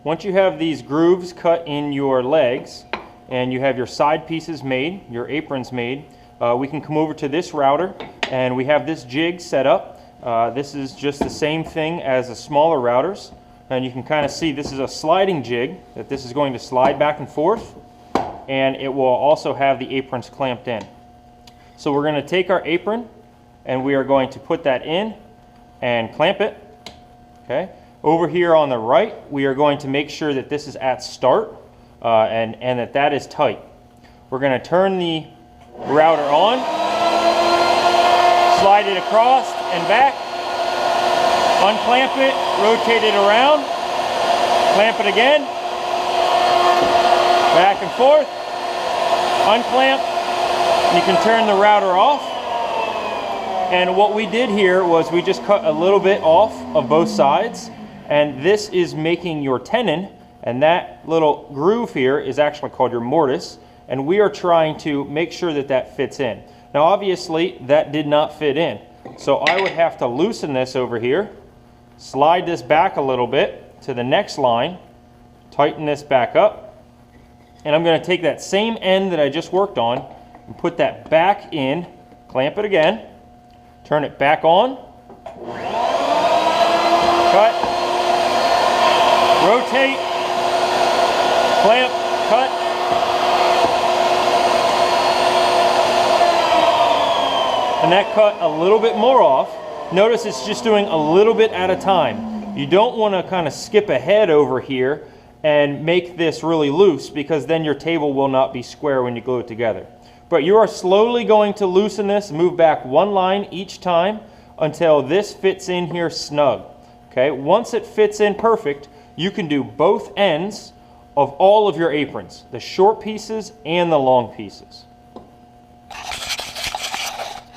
once you have these grooves cut in your legs and you have your side pieces made, your aprons made, we can come over to this router and we have this jig set up. This is just the same thing as the smaller routers, and you can kind of see this is a sliding jig that this is going to slide back and forth, and it will also have the aprons clamped in. So we're going to take our apron and we are going to put that in and clamp it. Okay. Over here on the right, we are going to make sure that this is at start and that is tight. We're going to turn the router on, slide it across and back, unclamp it, rotate it around, clamp it again, back and forth, unclamp, you can turn the router off. And what we did here was we just cut a little bit off of both sides, and this is making your tenon, and that little groove here is actually called your mortise, and we are trying to make sure that that fits in. Now obviously that did not fit in, so I would have to loosen this over here, slide this back a little bit to the next line, tighten this back up, and I'm going to take that same end that I just worked on and put that back in, clamp it again, turn it back on, cut, rotate, clamp, cut, and that cut a little bit more off. Notice it's just doing a little bit at a time. You don't want to kind of skip ahead over here and make this really loose, because then your table will not be square when you glue it together. But you are slowly going to loosen this, move back one line each time until this fits in here snug. Okay, once it fits in perfect, you can do both ends of all of your aprons, the short pieces and the long pieces.